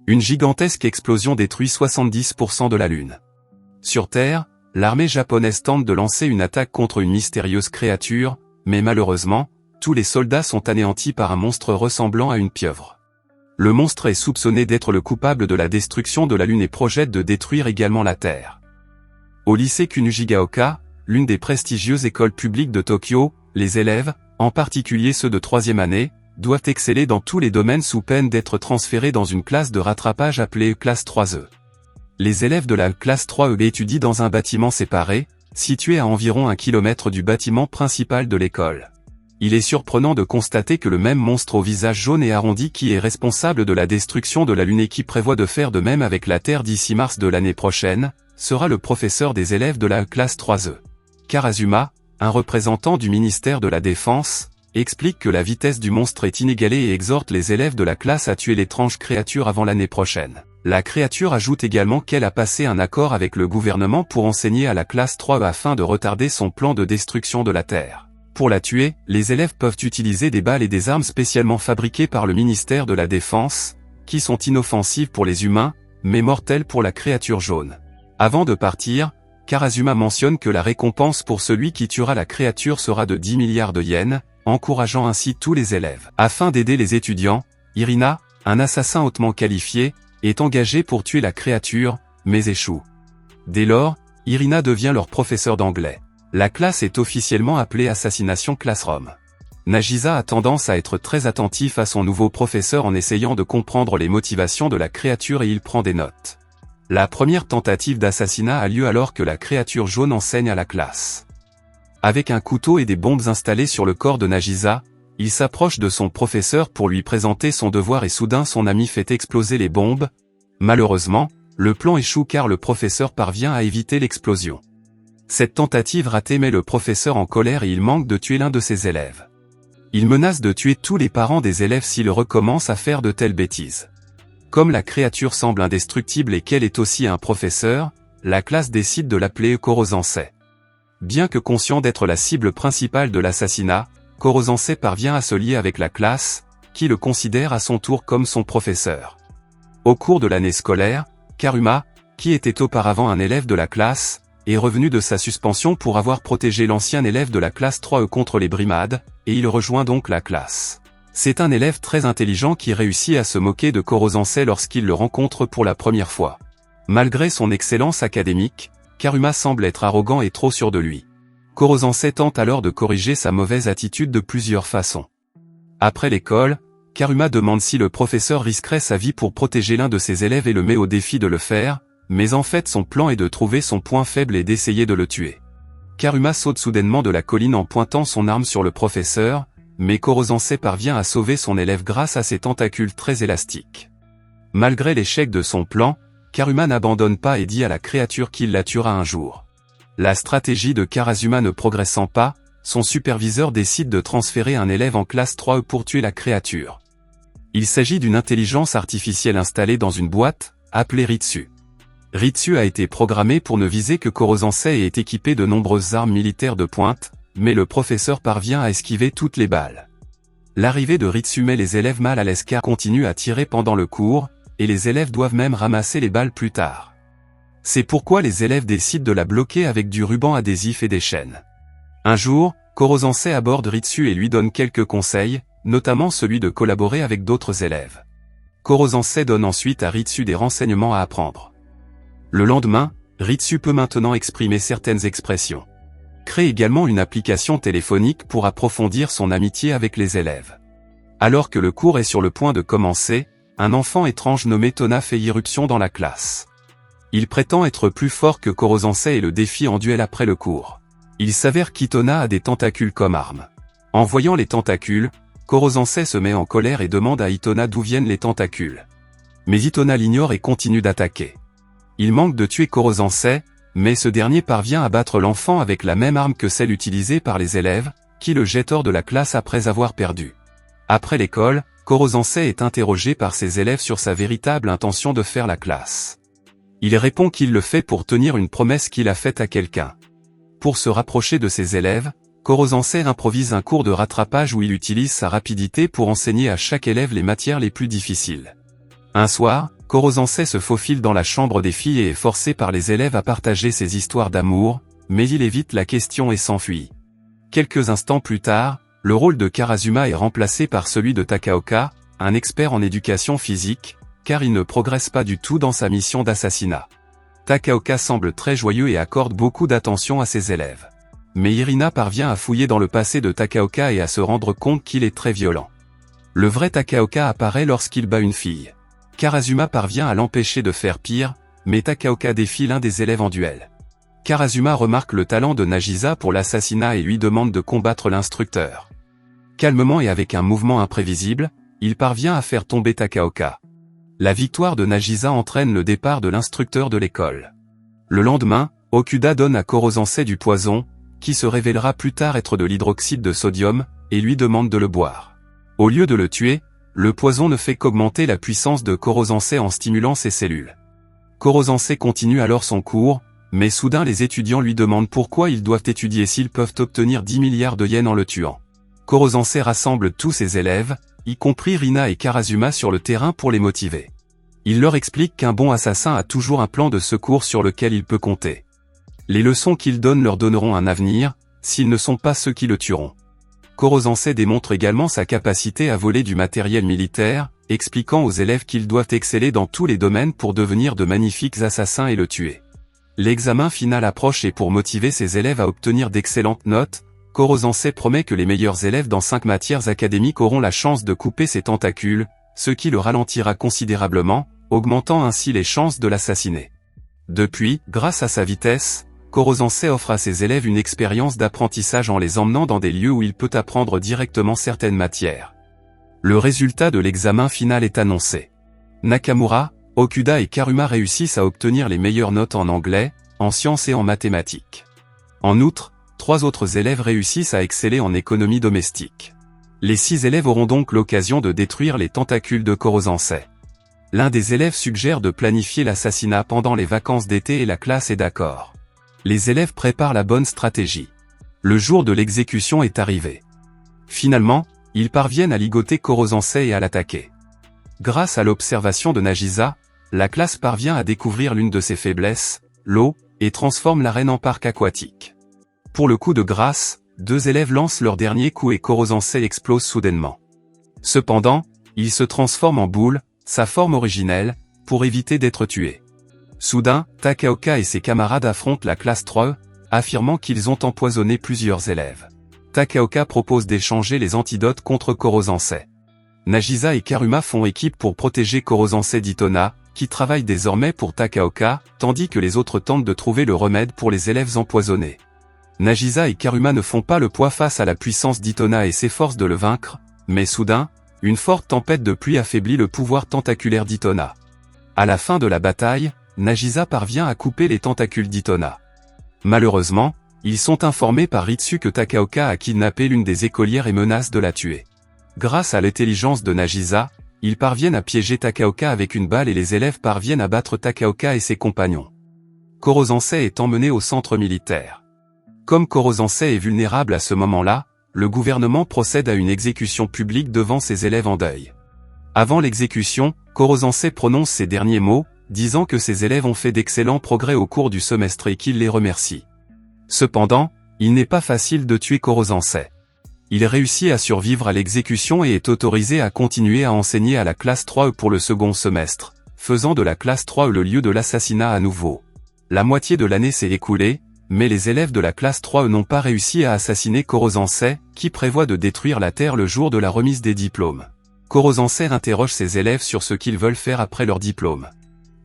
Une gigantesque explosion détruit 70% de la Lune. Sur Terre, l'armée japonaise tente de lancer une attaque contre une mystérieuse créature, mais malheureusement, tous les soldats sont anéantis par un monstre ressemblant à une pieuvre. Le monstre est soupçonné d'être le coupable de la destruction de la Lune et projette de détruire également la Terre. Au lycée Kunujigaoka, l'une des prestigieuses écoles publiques de Tokyo, les élèves, en particulier ceux de 3e année, doivent exceller dans tous les domaines sous peine d'être transférés dans une classe de rattrapage appelée classe 3E. Les élèves de la classe 3E étudient dans un bâtiment séparé, situé à environ 1 km du bâtiment principal de l'école. Il est surprenant de constater que le même monstre au visage jaune et arrondi qui est responsable de la destruction de la Lune et qui prévoit de faire de même avec la Terre d'ici mars de l'année prochaine, sera le professeur des élèves de la classe 3E. Karazuma, un représentant du ministère de la Défense, explique que la vitesse du monstre est inégalée et exhorte les élèves de la classe à tuer l'étrange créature avant l'année prochaine. La créature ajoute également qu'elle a passé un accord avec le gouvernement pour enseigner à la classe 3 afin de retarder son plan de destruction de la Terre. Pour la tuer, les élèves peuvent utiliser des balles et des armes spécialement fabriquées par le ministère de la Défense, qui sont inoffensives pour les humains, mais mortelles pour la créature jaune. Avant de partir, Karazuma mentionne que la récompense pour celui qui tuera la créature sera de 10 milliards de yens, encourageant ainsi tous les élèves. Afin d'aider les étudiants, Irina, un assassin hautement qualifié, est engagé pour tuer la créature, mais échoue. Dès lors, Irina devient leur professeur d'anglais. La classe est officiellement appelée Assassination Classroom. Nagisa a tendance à être très attentif à son nouveau professeur en essayant de comprendre les motivations de la créature et il prend des notes. La première tentative d'assassinat a lieu alors que la créature jaune enseigne à la classe. Avec un couteau et des bombes installées sur le corps de Nagisa, il s'approche de son professeur pour lui présenter son devoir et soudain son ami fait exploser les bombes. Malheureusement, le plan échoue car le professeur parvient à éviter l'explosion. Cette tentative ratée met le professeur en colère et il manque de tuer l'un de ses élèves. Il menace de tuer tous les parents des élèves s'ils recommencent à faire de telles bêtises. Comme la créature semble indestructible et qu'elle est aussi un professeur, la classe décide de l'appeler Korosansei. Bien que conscient d'être la cible principale de l'assassinat, Korosansei parvient à se lier avec la classe, qui le considère à son tour comme son professeur. Au cours de l'année scolaire, Karuma, qui était auparavant un élève de la classe, est revenu de sa suspension pour avoir protégé l'ancien élève de la classe 3E contre les brimades, et il rejoint donc la classe. C'est un élève très intelligent qui réussit à se moquer de Korosansei lorsqu'il le rencontre pour la première fois. Malgré son excellence académique, Karuma semble être arrogant et trop sûr de lui. Korosansei tente alors de corriger sa mauvaise attitude de plusieurs façons. Après l'école, Karuma demande si le professeur risquerait sa vie pour protéger l'un de ses élèves et le met au défi de le faire, mais en fait son plan est de trouver son point faible et d'essayer de le tuer. Karuma saute soudainement de la colline en pointant son arme sur le professeur, mais Korosansei parvient à sauver son élève grâce à ses tentacules très élastiques. Malgré l'échec de son plan, Karuma n'abandonne pas et dit à la créature qu'il la tuera un jour. La stratégie de Karazuma ne progressant pas, son superviseur décide de transférer un élève en classe 3E pour tuer la créature. Il s'agit d'une intelligence artificielle installée dans une boîte, appelée Ritsu. Ritsu a été programmé pour ne viser que Korosansei et est équipé de nombreuses armes militaires de pointe, mais le professeur parvient à esquiver toutes les balles. L'arrivée de Ritsu met les élèves mal à l'aise car continue à tirer pendant le cours, et les élèves doivent même ramasser les balles plus tard. C'est pourquoi les élèves décident de la bloquer avec du ruban adhésif et des chaînes. Un jour, Korosansei aborde Ritsu et lui donne quelques conseils, notamment celui de collaborer avec d'autres élèves. Korosansei donne ensuite à Ritsu des renseignements à apprendre. Le lendemain, Ritsu peut maintenant exprimer certaines expressions. Crée également une application téléphonique pour approfondir son amitié avec les élèves. Alors que le cours est sur le point de commencer, un enfant étrange nommé Tona fait irruption dans la classe. Il prétend être plus fort que Korosansei et le défie en duel après le cours. Il s'avère qu'Itona a des tentacules comme arme. En voyant les tentacules, Korosansei se met en colère et demande à Itona d'où viennent les tentacules. Mais Itona l'ignore et continue d'attaquer. Il manque de tuer Korosansei, mais ce dernier parvient à battre l'enfant avec la même arme que celle utilisée par les élèves, qui le jettent hors de la classe après avoir perdu. Après l'école, Korosansei est interrogé par ses élèves sur sa véritable intention de faire la classe. Il répond qu'il le fait pour tenir une promesse qu'il a faite à quelqu'un. Pour se rapprocher de ses élèves, Korosansei improvise un cours de rattrapage où il utilise sa rapidité pour enseigner à chaque élève les matières les plus difficiles. Un soir, Korozanse se faufile dans la chambre des filles et est forcé par les élèves à partager ses histoires d'amour, mais il évite la question et s'enfuit. Quelques instants plus tard, le rôle de Karasuma est remplacé par celui de Takaoka, un expert en éducation physique, car il ne progresse pas du tout dans sa mission d'assassinat. Takaoka semble très joyeux et accorde beaucoup d'attention à ses élèves. Mais Irina parvient à fouiller dans le passé de Takaoka et à se rendre compte qu'il est très violent. Le vrai Takaoka apparaît lorsqu'il bat une fille. Karasuma parvient à l'empêcher de faire pire, mais Takaoka défie l'un des élèves en duel. Karasuma remarque le talent de Nagisa pour l'assassinat et lui demande de combattre l'instructeur. Calmement et avec un mouvement imprévisible, il parvient à faire tomber Takaoka. La victoire de Nagisa entraîne le départ de l'instructeur de l'école. Le lendemain, Okuda donne à Korozanse du poison, qui se révélera plus tard être de l'hydroxyde de sodium, et lui demande de le boire. Au lieu de le tuer, le poison ne fait qu'augmenter la puissance de Korozanse en stimulant ses cellules. Korozanse continue alors son cours, mais soudain les étudiants lui demandent pourquoi ils doivent étudier s'ils peuvent obtenir 10 milliards de yens en le tuant. Korozanse rassemble tous ses élèves, y compris Rina et Karasuma sur le terrain pour les motiver. Il leur explique qu'un bon assassin a toujours un plan de secours sur lequel il peut compter. Les leçons qu'il donne leur donneront un avenir, s'ils ne sont pas ceux qui le tueront. Korozanse démontre également sa capacité à voler du matériel militaire, expliquant aux élèves qu'ils doivent exceller dans tous les domaines pour devenir de magnifiques assassins et le tuer. L'examen final approche et pour motiver ses élèves à obtenir d'excellentes notes, Korozanse promet que les meilleurs élèves dans 5 matières académiques auront la chance de couper ses tentacules, ce qui le ralentira considérablement, augmentant ainsi les chances de l'assassiner. Depuis, grâce à sa vitesse, Korozanse offre à ses élèves une expérience d'apprentissage en les emmenant dans des lieux où il peut apprendre directement certaines matières. Le résultat de l'examen final est annoncé. Nakamura, Okuda et Karuma réussissent à obtenir les meilleures notes en anglais, en sciences et en mathématiques. En outre, 3 autres élèves réussissent à exceller en économie domestique. Les 6 élèves auront donc l'occasion de détruire les tentacules de Korozanse. L'un des élèves suggère de planifier l'assassinat pendant les vacances d'été et la classe est d'accord. Les élèves préparent la bonne stratégie. Le jour de l'exécution est arrivé. Finalement, ils parviennent à ligoter Korozanse et à l'attaquer. Grâce à l'observation de Nagisa, la classe parvient à découvrir l'une de ses faiblesses, l'eau, et transforme l'arène en parc aquatique. Pour le coup de grâce, 2 élèves lancent leur dernier coup et Korozanse explose soudainement. Cependant, il se transforme en boule, sa forme originelle, pour éviter d'être tué. Soudain, Takaoka et ses camarades affrontent la classe 3E, affirmant qu'ils ont empoisonné plusieurs élèves. Takaoka propose d'échanger les antidotes contre Korozanse. Nagisa et Karuma font équipe pour protéger Korozanse d'Itona, qui travaille désormais pour Takaoka, tandis que les autres tentent de trouver le remède pour les élèves empoisonnés. Nagisa et Karuma ne font pas le poids face à la puissance d'Itona et s'efforcent de le vaincre, mais soudain, une forte tempête de pluie affaiblit le pouvoir tentaculaire d'Itona. À la fin de la bataille, Nagisa parvient à couper les tentacules d'Itona. Malheureusement, ils sont informés par Ritsu que Takaoka a kidnappé l'une des écolières et menace de la tuer. Grâce à l'intelligence de Nagisa, ils parviennent à piéger Takaoka avec une balle et les élèves parviennent à battre Takaoka et ses compagnons. Korozanse est emmené au centre militaire. Comme Korozanse est vulnérable à ce moment-là, le gouvernement procède à une exécution publique devant ses élèves en deuil. Avant l'exécution, Korozanse prononce ces derniers mots, disant que ses élèves ont fait d'excellents progrès au cours du semestre et qu'il les remercie. Cependant, il n'est pas facile de tuer Korozanse. Il réussit à survivre à l'exécution et est autorisé à continuer à enseigner à la classe 3E pour le second semestre, faisant de la classe 3E le lieu de l'assassinat à nouveau. La moitié de l'année s'est écoulée, mais les élèves de la classe 3E n'ont pas réussi à assassiner Korozanse, qui prévoit de détruire la Terre le jour de la remise des diplômes. Korozanse interroge ses élèves sur ce qu'ils veulent faire après leur diplôme.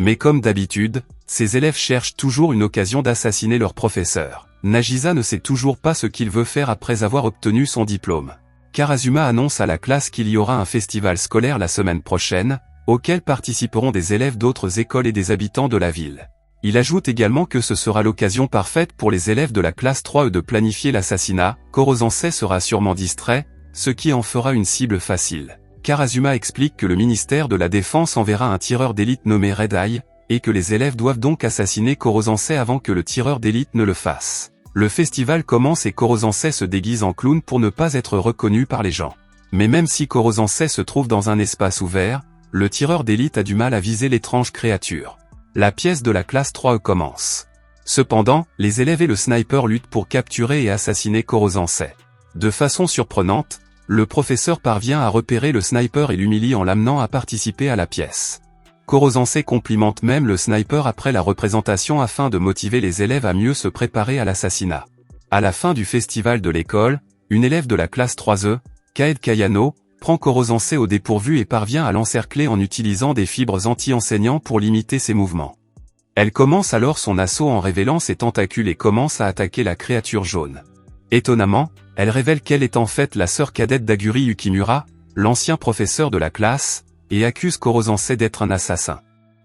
Mais comme d'habitude, ses élèves cherchent toujours une occasion d'assassiner leur professeur. Nagisa ne sait toujours pas ce qu'il veut faire après avoir obtenu son diplôme. Karasuma annonce à la classe qu'il y aura un festival scolaire la semaine prochaine, auquel participeront des élèves d'autres écoles et des habitants de la ville. Il ajoute également que ce sera l'occasion parfaite pour les élèves de la classe 3E de planifier l'assassinat. Korozanse sera sûrement distrait, ce qui en fera une cible facile. Karasuma explique que le ministère de la Défense enverra un tireur d'élite nommé Red Eye, et que les élèves doivent donc assassiner Korozanse avant que le tireur d'élite ne le fasse. Le festival commence et Korozanse se déguise en clown pour ne pas être reconnu par les gens. Mais même si Korozanse se trouve dans un espace ouvert, le tireur d'élite a du mal à viser l'étrange créature. La pièce de la classe 3E commence. Cependant, les élèves et le sniper luttent pour capturer et assassiner Korozensei. De façon surprenante, le professeur parvient à repérer le sniper et l'humilie en l'amenant à participer à la pièce. Korozensei complimente même le sniper après la représentation afin de motiver les élèves à mieux se préparer à l'assassinat. À la fin du festival de l'école, une élève de la classe 3E, Kaede Kayano, prend Korozensei au dépourvu et parvient à l'encercler en utilisant des fibres anti-enseignants pour limiter ses mouvements. Elle commence alors son assaut en révélant ses tentacules et commence à attaquer la créature jaune. Étonnamment, elle révèle qu'elle est en fait la sœur cadette d'Aguri Yukimura, l'ancien professeur de la classe, et accuse Korozensei d'être un assassin.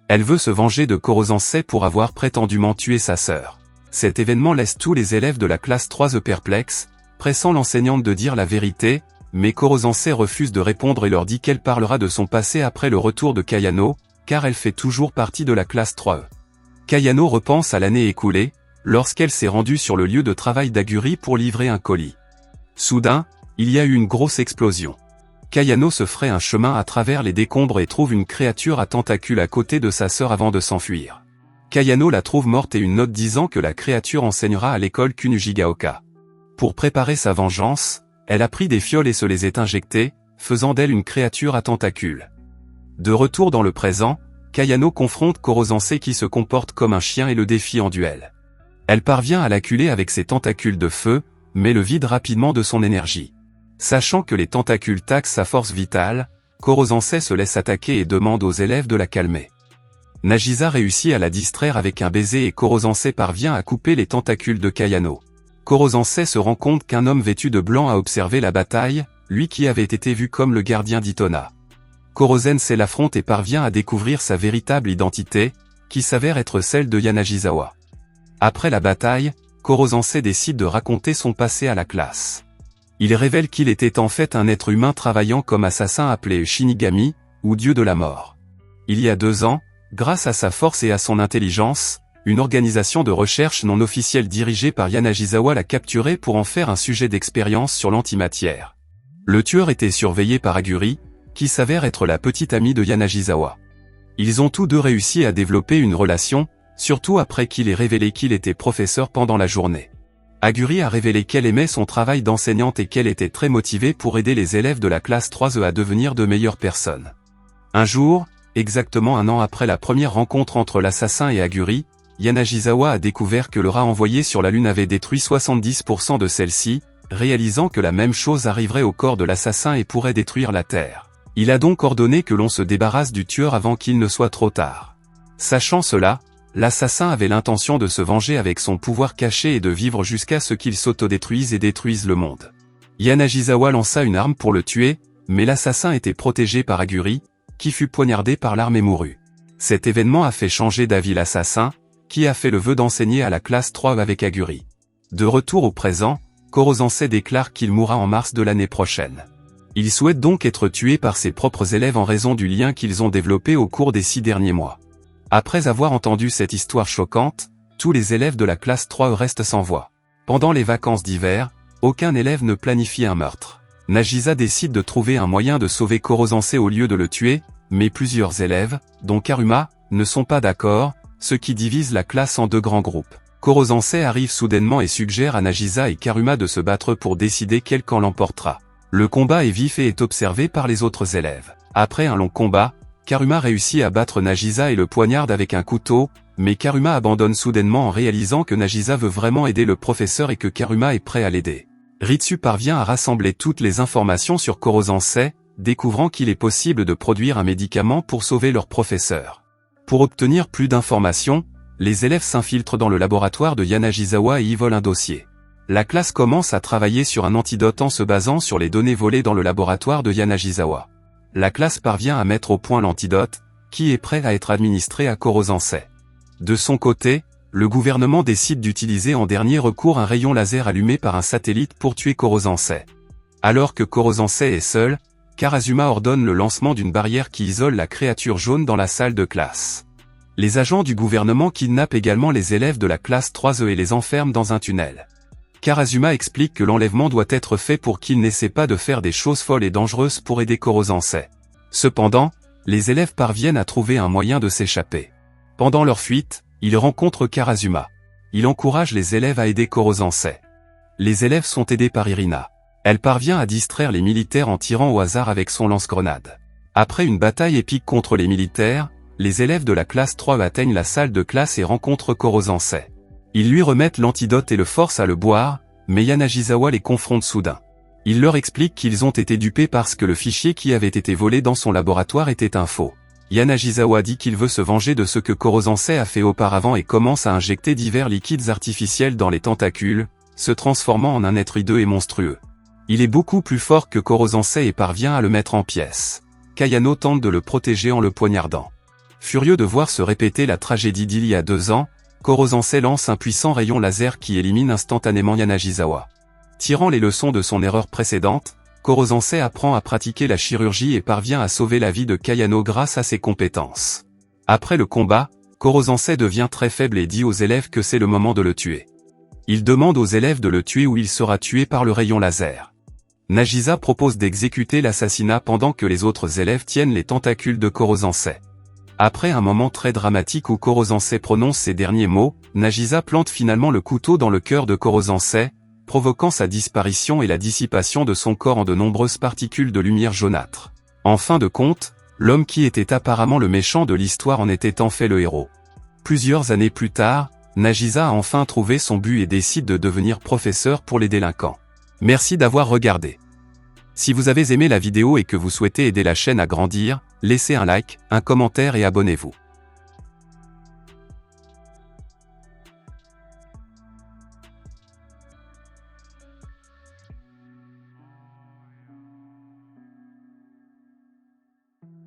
Elle veut se venger de Korozensei pour avoir prétendument tué sa sœur. Cet événement laisse tous les élèves de la classe 3E perplexes, pressant l'enseignante de dire la vérité, mais Korozensei refuse de répondre et leur dit qu'elle parlera de son passé après le retour de Kayano, car elle fait toujours partie de la classe 3E. Kayano repense à l'année écoulée, lorsqu'elle s'est rendue sur le lieu de travail d'Aguri pour livrer un colis. Soudain, il y a eu une grosse explosion. Kayano se fraye un chemin à travers les décombres et trouve une créature à tentacules à côté de sa sœur avant de s'enfuir. Kayano la trouve morte et une note disant que la créature enseignera à l'école Kunujigaoka. Pour préparer sa vengeance, elle a pris des fioles et se les est injectées, faisant d'elle une créature à tentacules. De retour dans le présent, Kayano confronte Korozensei qui se comporte comme un chien et le défie en duel. Elle parvient à l'acculer avec ses tentacules de feu, mais le vide rapidement de son énergie. Sachant que les tentacules taxent sa force vitale, Korozensei se laisse attaquer et demande aux élèves de la calmer. Nagisa réussit à la distraire avec un baiser et Korozensei parvient à couper les tentacules de Kayano. Korozensei se rend compte qu'un homme vêtu de blanc a observé la bataille, lui qui avait été vu comme le gardien d'Itona. Korozensei l'affronte et parvient à découvrir sa véritable identité, qui s'avère être celle de Yanagisawa. Après la bataille, Korozensei décide de raconter son passé à la classe. Il révèle qu'il était en fait un être humain travaillant comme assassin appelé Shinigami, ou dieu de la mort. Il y a 2 ans, grâce à sa force et à son intelligence, une organisation de recherche non officielle dirigée par Yanagisawa l'a capturé pour en faire un sujet d'expérience sur l'antimatière. Le tueur était surveillé par Aguri, qui s'avère être la petite amie de Yanagisawa. Ils ont tous deux réussi à développer une relation, surtout après qu'il ait révélé qu'il était professeur pendant la journée. Aguri a révélé qu'elle aimait son travail d'enseignante et qu'elle était très motivée pour aider les élèves de la classe 3E à devenir de meilleures personnes. Un jour, exactement 1 an après la première rencontre entre l'assassin et Aguri, Yanagisawa a découvert que le rat envoyé sur la Lune avait détruit 70% de celle-ci, réalisant que la même chose arriverait au corps de l'assassin et pourrait détruire la Terre. Il a donc ordonné que l'on se débarrasse du tueur avant qu'il ne soit trop tard. Sachant cela, l'assassin avait l'intention de se venger avec son pouvoir caché et de vivre jusqu'à ce qu'il s'autodétruise et détruise le monde. Yanagisawa lança une arme pour le tuer, mais l'assassin était protégé par Aguri, qui fut poignardé par l'arme et mourut. Cet événement a fait changer d'avis l'assassin, qui a fait le vœu d'enseigner à la classe 3 avec Aguri. De retour au présent, Korozensei déclare qu'il mourra en mars de l'année prochaine. Il souhaite donc être tué par ses propres élèves en raison du lien qu'ils ont développé au cours des 6 derniers mois. Après avoir entendu cette histoire choquante, tous les élèves de la classe 3 restent sans voix. Pendant les vacances d'hiver, aucun élève ne planifie un meurtre. Nagisa décide de trouver un moyen de sauver Korozensei au lieu de le tuer, mais plusieurs élèves, dont Karuma, ne sont pas d'accord, ce qui divise la classe en 2 grands groupes. Korozensei arrive soudainement et suggère à Nagisa et Karuma de se battre pour décider quel camp l'emportera. Le combat est vif et est observé par les autres élèves. Après un long combat, Karuma réussit à battre Nagisa et le poignarde avec un couteau, mais Karuma abandonne soudainement en réalisant que Nagisa veut vraiment aider le professeur et que Karuma est prêt à l'aider. Ritsu parvient à rassembler toutes les informations sur Korozensei, découvrant qu'il est possible de produire un médicament pour sauver leur professeur. Pour obtenir plus d'informations, les élèves s'infiltrent dans le laboratoire de Yanagisawa et y volent un dossier. La classe commence à travailler sur un antidote en se basant sur les données volées dans le laboratoire de Yanagisawa. La classe parvient à mettre au point l'antidote, qui est prêt à être administré à Korozensei. De son côté, le gouvernement décide d'utiliser en dernier recours un rayon laser allumé par un satellite pour tuer Korozensei. Alors que Korozensei est seul, Karasuma ordonne le lancement d'une barrière qui isole la créature jaune dans la salle de classe. Les agents du gouvernement kidnappent également les élèves de la classe 3E et les enferment dans un tunnel. Karasuma explique que l'enlèvement doit être fait pour qu'ils n'essaient pas de faire des choses folles et dangereuses pour aider Korozensei. Cependant, les élèves parviennent à trouver un moyen de s'échapper. Pendant leur fuite, ils rencontrent Karasuma. Il encourage les élèves à aider Korosansei. Les élèves sont aidés par Irina. Elle parvient à distraire les militaires en tirant au hasard avec son lance-grenade. Après une bataille épique contre les militaires, les élèves de la classe 3 atteignent la salle de classe et rencontrent Korosansei. Ils lui remettent l'antidote et le forcent à le boire, mais Yanagisawa les confronte soudain. Il leur explique qu'ils ont été dupés parce que le fichier qui avait été volé dans son laboratoire était un faux. Yanagisawa dit qu'il veut se venger de ce que Korosansei a fait auparavant et commence à injecter divers liquides artificiels dans les tentacules, se transformant en un être hideux et monstrueux. Il est beaucoup plus fort que Korosansei et parvient à le mettre en pièces. Kayano tente de le protéger en le poignardant. Furieux de voir se répéter la tragédie d'il y a 2 ans, Korosansei lance un puissant rayon laser qui élimine instantanément Yanagisawa. Tirant les leçons de son erreur précédente, Korosansei apprend à pratiquer la chirurgie et parvient à sauver la vie de Kayano grâce à ses compétences. Après le combat, Korosansei devient très faible et dit aux élèves que c'est le moment de le tuer. Il demande aux élèves de le tuer ou il sera tué par le rayon laser. Nagisa propose d'exécuter l'assassinat pendant que les autres élèves tiennent les tentacules de Korosansei. Après un moment très dramatique où Korosansei prononce ces derniers mots, Nagisa plante finalement le couteau dans le cœur de Korosansei, provoquant sa disparition et la dissipation de son corps en de nombreuses particules de lumière jaunâtre. En fin de compte, l'homme qui était apparemment le méchant de l'histoire en était en fait le héros. Plusieurs années plus tard, Nagisa a enfin trouvé son but et décide de devenir professeur pour les délinquants. Merci d'avoir regardé. Si vous avez aimé la vidéo et que vous souhaitez aider la chaîne à grandir, laissez un like, un commentaire et abonnez-vous.